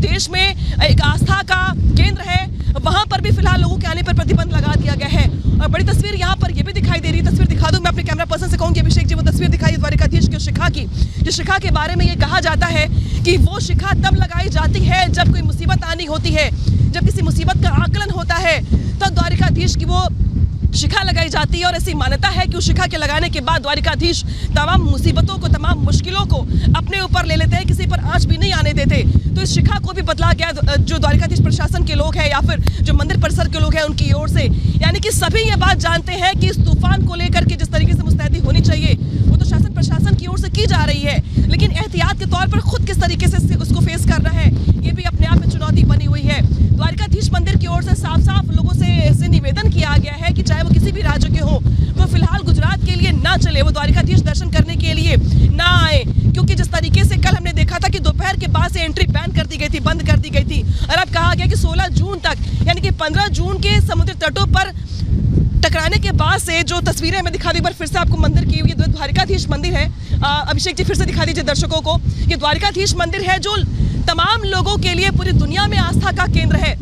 देश में एक आस्था का केंद्र है, वहां पर भी फिलहाल लोगों के आने पर प्रतिबंध लगा दिया गया है। और बड़ी तस्वीर यहाँ पर ये भी दिखाई दे रही है, तस्वीर दिखा दूं मैं अपने कैमरा पर्सन से कहूंगी अभिषेक जी वो तस्वीर दिखाई द्वारिकाधीश की शिखा की, जिस शिखा के बारे में ये कहा जाता है कि वो शिखा तब लगाई जाती है जब कोई मुसीबत आनी होती है, जब किसी मुसीबत का आकलन होता है तब द्वारिकाधीश की वो शिखा लगाई जाती है। और ऐसी मान्यता है कि उस शिखा के लगाने के बाद द्वारिकाधीश तमाम मुसीबतों को, तमाम मुश्किलों को अपने ऊपर ले लेते हैं, किसी पर आंच भी नहीं आने देते। तो इस शिखा को भी बदला गया, जो द्वारिकाधीश प्रशासन के लोग हैं या फिर जो मंदिर परिसर के लोग हैं उनकी ओर से, यानी कि सभी ये बात जानते हैं कि इस तूफान को लेकर के जिस तरीके से मुस्तैदी होनी चाहिए वो तो शासन प्रशासन की ओर से की जा रही है, लेकिन एहतियात के तौर पर खुद किस तरीके से उसको फेस करना है ये भी अपने आप में चुनौती बनी हुई है। द्वारिकाधीश मंदिर की ओर से साफ साफ लोगों से निवेदन किया गया है कि चाहे वो किसी भी राज्य के हो वो फिलहाल गुजरात के लिए ना चले, वो द्वारिकाधीश दर्शन करने के लिए ना आए, क्योंकि जिस तरीके से कल हमने देखा था कि दोपहर के बाद से एंट्री बैन कर दी गई थी, बंद कर दी गई थी, और अब कहा गया कि 16 जून तक यानी कि 15 जून के समुद्र तटों पर टकराने के बाद से जो तस्वीरें मैं दिखा दी, बार फिर से आपको मंदिर की, ये द्वारिकाधीश मंदिर है। अभिषेक जी फिर से दिखा दीजिए दर्शकों को, ये द्वारिकाधीश मंदिर है जो तमाम लोगों के लिए पूरी दुनिया में आस्था का केंद्र है।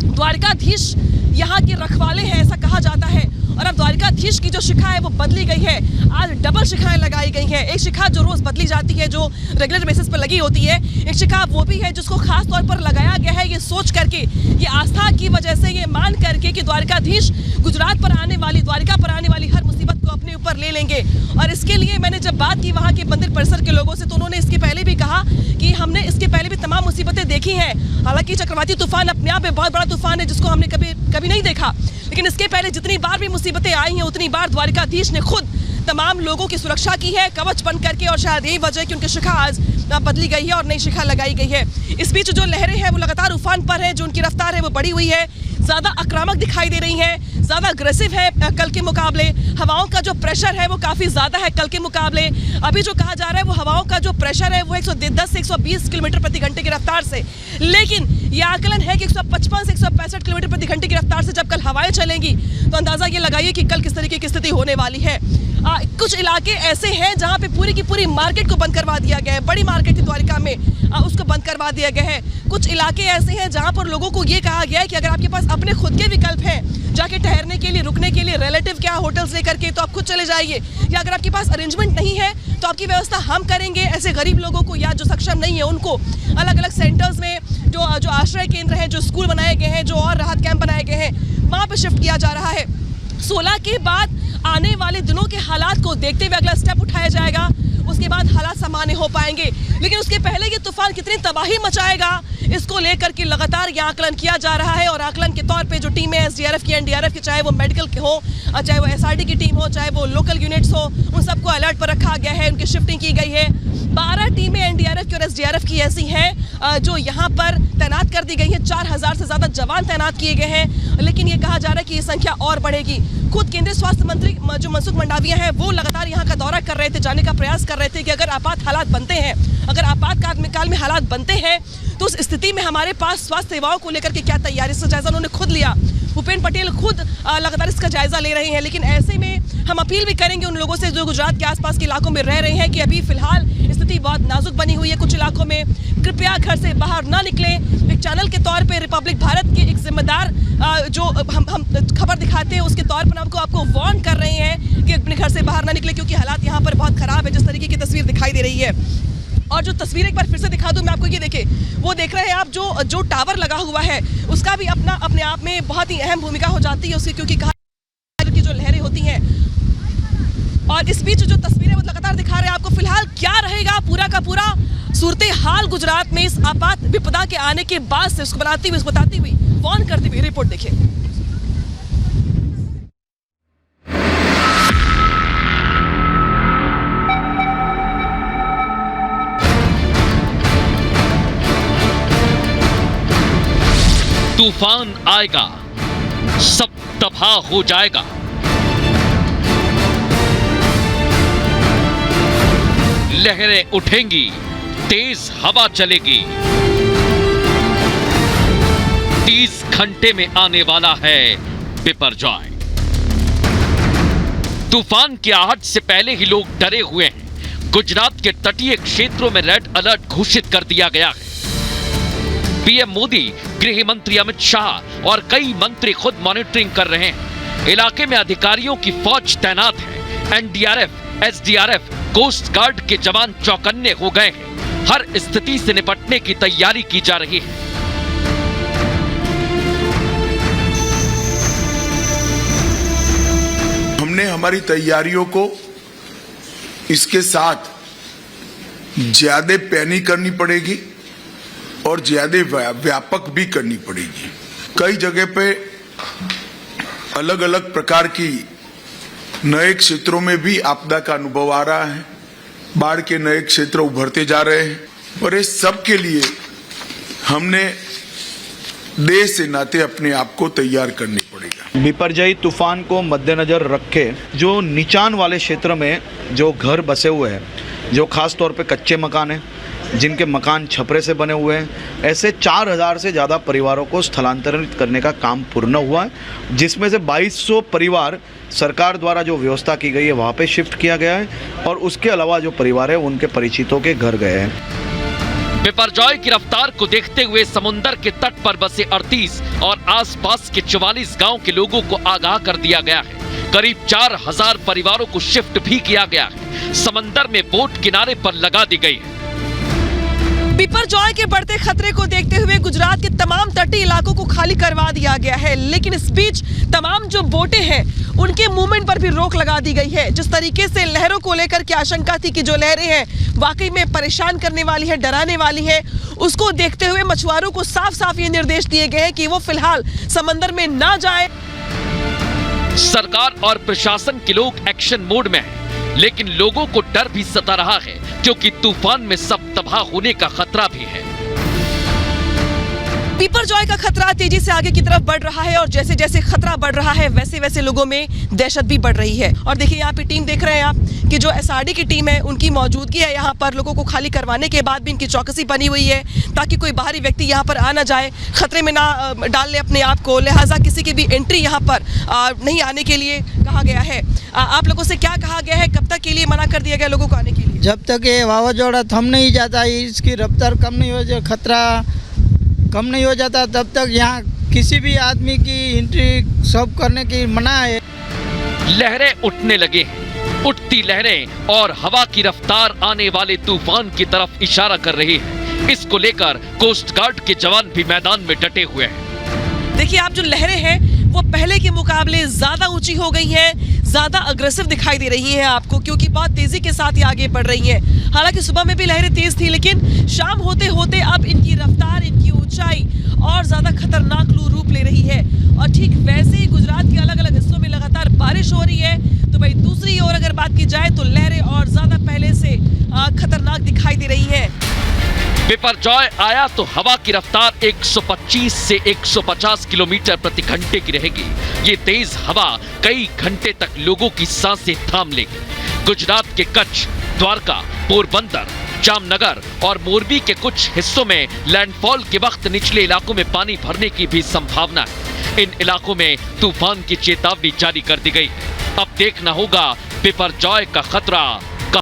द्वारिकाधीश यहाँ के रखवाले हैं ऐसा कहा जाता है, और अब द्वारिकाधीश की जो शिखा है वो बदली गई है, आज डबल शिखाएं लगाई गई हैं। एक शिखा जो रोज बदली जाती है, जो रेगुलर बेसिस पर लगी होती है, एक शिखा वो भी है जिसको खास तौर पर लगाया गया है ये सोच करके, ये आस्था की वजह से, ये मान करके कि द्वारिकाधीश गुजरात पर आने वाली, द्वारिका पर आने वाली हर मुसीबत को अपने ऊपर ले लेंगे। और इसके लिए मैंने जब बात की वहाँ के मंदिर परिसर के लोगों से तो उन्होंने इसके पहले भी कहा कि हमने इसके पहले भी तमाम मुसीबतें देखी हैं। हालांकि चक्रवाती तूफान अपने आप में बहुत बड़ा तूफान है जिसको हमने कभी नहीं देखा, लेकिन इसके पहले जितनी बार भी मुसीबतें आई हैं उतनी बार द्वारिकाधीश ने खुद तमाम लोगों की सुरक्षा की है कवच बन करके, और शायद यही वजह है कि उनकी शिखा आज बदली गई है और नई शिखा लगाई गई है। इस बीच जो लहरें हैं वो लगातार उफान पर है, जो उनकी रफ्तार है वो बढ़ी हुई है, ज़्यादा आक्रामक दिखाई दे रही हैं, ज़्यादा अग्रेसिव है कल के मुकाबले। हवाओं का जो प्रेशर है वो काफ़ी ज़्यादा है कल के मुकाबले। अभी जो कहा जा रहा है वो हवाओं का जो प्रेशर है वो 110 से 120 किलोमीटर प्रति घंटे की रफ्तार से, लेकिन ये आकलन है कि 155 से 165 किलोमीटर प्रति घंटे की रफ्तार से जब कल हवाएं चलेंगी तो अंदाज़ा ये लगाइए कि कल किस तरीके की स्थिति होने वाली है। कुछ इलाके ऐसे हैं जहाँ पे पूरी की पूरी मार्केट को बंद करवा दिया गया है, बड़ी मार्केट थी द्वारिका में, उसको बंद करवा दिया गया है। कुछ इलाके ऐसे हैं जहाँ पर लोगों को ये कहा गया है कि अगर आपके पास अपने खुद के विकल्प हैं जाके ठहरने के लिए, रुकने के लिए, रिलेटिव क्या होटल्स लेकर के, तो आप खुद चले जाइए, या अगर आपके पास अरेंजमेंट नहीं है तो आपकी व्यवस्था हम करेंगे। ऐसे गरीब लोगों को या जो सक्षम नहीं है उनको अलग अलग सेंटर्स में जो आश्रय केंद्र हैं, जो स्कूल बनाए गए हैं, जो और राहत कैंप बनाए गए हैं, वहाँ पर शिफ्ट किया जा रहा है। 16 के बाद आने वाले दिनों के हालात को देखते हुए अगला स्टेप उठाया जाएगा, उसके बाद हालात सामान्य हो पाएंगे। लेकिन उसके पहले ये तूफान कितनी तबाही मचाएगा इसको लेकर के लगातार ये आकलन किया जा रहा है, और आकलन के तौर पे जो टीमें एसडीआरएफ की, एनडीआरएफ की, चाहे वो मेडिकल के हो, चाहे वो एसआरडी की टीम हो, चाहे वो लोकल यूनिट्स हो, उन सबको अलर्ट पर रखा गया है, उनकी शिफ्टिंग की गई है। 12 टीमें एनडीआरएफ की और एसडीआरएफ की ऐसी हैं जो यहाँ पर तैनात कर दी गई हैं। 4000 से ज़्यादा जवान तैनात किए गए हैं, लेकिन ये कहा जा रहा है कि ये संख्या और बढ़ेगी। खुद केंद्रीय स्वास्थ्य मंत्री जो मनसुख मंडाविया हैं वो लगातार यहाँ का दौरा कर रहे थे, जाने का प्रयास कर रहे थे कि अगर आपात हालात बनते हैं, अगर आपातकाल में हालात बनते हैं तो उस स्थिति में हमारे पास स्वास्थ्य सेवाओं को लेकर के क्या तैयारी, इसका जायजा उन्होंने खुद लिया। भूपेंद्र पटेल खुद लगातार इसका जायजा ले रहे हैं, लेकिन ऐसे में हम अपील भी करेंगे उन लोगों से जो गुजरात के आसपास के इलाकों में रह रहे हैं कि अभी फिलहाल स्थिति बहुत नाजुक बनी हुई है कुछ इलाकों में, कृपया घर से बाहर ना निकलें। एक चैनल के तौर पे रिपब्लिक भारत के एक जिम्मेदार जो हम खबर दिखाते हैं उसके तौर पर आपको वार्न कर रहे हैं कि अपने घर से बाहर ना निकले, क्योंकि हालात यहाँ पर बहुत खराब है जिस तरीके की तस्वीर दिखाई दे रही है। और जो तस्वीर एक बार फिर से दिखा दूं मैं आपको, ये देखें, वो देख रहे हैं आप जो टावर लगा हुआ है उसका भी अपने आप में बहुत ही अहम भूमिका हो जाती है उसकी, क्योंकि कहा की जो लहरें होती हैं। और इस बीच जो तस्वीरें वो लगातार दिखा रहे हैं आपको फिलहाल क्या रहेगा पूरा का पूरा सूरत हाल गुजरात में इस आपात विपदा के आने के बाद से, उसको बताती हुई वार्न करती हुई रिपोर्ट देखिए। तूफान आएगा, सब तबाह हो जाएगा। लहरें उठेंगी, तेज हवा चलेगी। 30 घंटे में आने वाला है बिपरजॉय। तूफान की आहट से पहले ही लोग डरे हुए हैं। गुजरात के तटीय क्षेत्रों में रेड अलर्ट घोषित कर दिया गया है। पीएम मोदी, गृह मंत्री अमित शाह और कई मंत्री खुद मॉनिटरिंग कर रहे हैं। इलाके में अधिकारियों की फौज तैनात है। एनडीआरएफ, एसडीआरएफ, कोस्ट गार्ड के जवान चौकन्ने हो गए हैं। हर स्थिति से निपटने की तैयारी की जा रही है। हमने हमारी तैयारियों को इसके साथ ज्यादा पैनी करनी पड़ेगी और ज्यादा व्यापक भी करनी पड़ेगी। कई जगह पे अलग अलग प्रकार की नए क्षेत्रों में भी आपदा का अनुभव आ रहा है। बाढ़ के नए क्षेत्र उभरते जा रहे हैं और इस सब के लिए हमने देश से नाते अपने आप को तैयार करनी पड़ेगा। बिपरजॉय तूफान को मद्देनजर रखे जो नीचान वाले क्षेत्र में जो घर बसे हुए हैं, जो खास तौर पे कच्चे मकान हैं, जिनके मकान छपरे से बने हुए हैं, ऐसे 4000 से ज़्यादा परिवारों को स्थलांतरित करने का काम पूर्ण हुआ है, जिसमें से 2200 परिवार सरकार द्वारा जो व्यवस्था की गई है वहाँ पे शिफ्ट किया गया है और उसके अलावा जो परिवार है उनके परिचितों के घर गए हैं। बिपरजॉय की रफ्तार को देखते हुए समुंदर के तट पर बसे 38 और आसपास के 44 गांव के लोगों को आगाह कर दिया गया है। करीब 4000 परिवारों को शिफ्ट भी किया गया है। समंदर में बोट किनारे पर लगा दी गई है। बिपरजॉय के बढ़ते खतरे को देखते हुए गुजरात के तमाम तटीय इलाकों को खाली करवा दिया गया है, लेकिन इस बीच तमाम जो बोटें हैं उनके मूवमेंट पर भी रोक लगा दी गई है। जिस तरीके से लहरों को लेकर के आशंका थी कि जो लहरें हैं वाकई में परेशान करने वाली है, डराने वाली है, उसको देखते हुए मछुआरों को साफ साफ ये निर्देश दिए गए हैं कि वो फिलहाल समंदर में ना जाए। सरकार और प्रशासन के लोग एक्शन मोड में हैं, लेकिन लोगों को डर भी सता रहा है क्योंकि तूफान में सब तबाह होने का खतरा भी है। बिपरजॉय का खतरा तेजी से आगे की तरफ बढ़ रहा है और जैसे जैसे खतरा बढ़ रहा है वैसे वैसे लोगों में दहशत भी बढ़ रही है। और देखिए यहाँ पे टीम देख रहे हैं आप कि जो एसआरडी की टीम है उनकी मौजूदगी है यहाँ पर। लोगों को खाली करवाने के बाद भी इनकी चौकसी बनी हुई है ताकि कोई बाहरी व्यक्ति यहाँ पर आ ना जाए, खतरे में ना डाल ले अपने आप को। लिहाजा किसी की भी एंट्री यहाँ पर नहीं आने के लिए कहा गया है। आप लोगों से क्या कहा गया है, कब तक के लिए मना कर दिया गया लोगों को आने के लिए? जब तक ये वावाजोड़ा थम नहीं जाता, इसकी रफ्तार कम नहीं हो जाए, खतरा कम नहीं हो जाता, तब तक यहाँ किसी भी आदमी की एंट्री सब करने की मना है। लहरें उठने लगे हैं। उठती लहरें और हवा की रफ्तार आने वाले तूफान की तरफ इशारा कर रही है। इसको लेकर कोस्ट गार्ड के जवान भी मैदान में डटे हुए हैं। देखिए आप जो लहरें हैं वो पहले के मुकाबले ज्यादा ऊंची हो गई हैं, ज्यादा अग्रेसिव दिखाई दे रही हैं आपको, क्योंकि बहुत तेजी के साथ ये आगे बढ़ रही हैं। हालांकि सुबह में भी लहरें तेज थी, लेकिन शाम होते होते अब इनकी रफ्तार, इनकी ऊंचाई और ज्यादा खतरनाक रूप ले रही है। और ठीक वैसे ही गुजरात के अलग अलग हिस्सों में लगातार बारिश हो रही है। तो भाई दूसरी ओर अगर बात की जाए तो लहरें और ज्यादा पहले से खतरनाक दिखाई दे रही है। बिपरजॉय आया तो हवा की रफ्तार 125 से 150 किलोमीटर प्रति घंटे की रहेगी। ये तेज हवा कई घंटे तक लोगों की सांसें थाम लेगी। गुजरात के कच्छ, द्वारका, पोरबंदर, जामनगर और मोरबी के कुछ हिस्सों में लैंडफॉल के वक्त निचले इलाकों में पानी भरने की भी संभावना है। इन इलाकों में तूफान की चेतावनी जारी कर दी गई है। अब देखना होगा बिपरजॉय का खतरा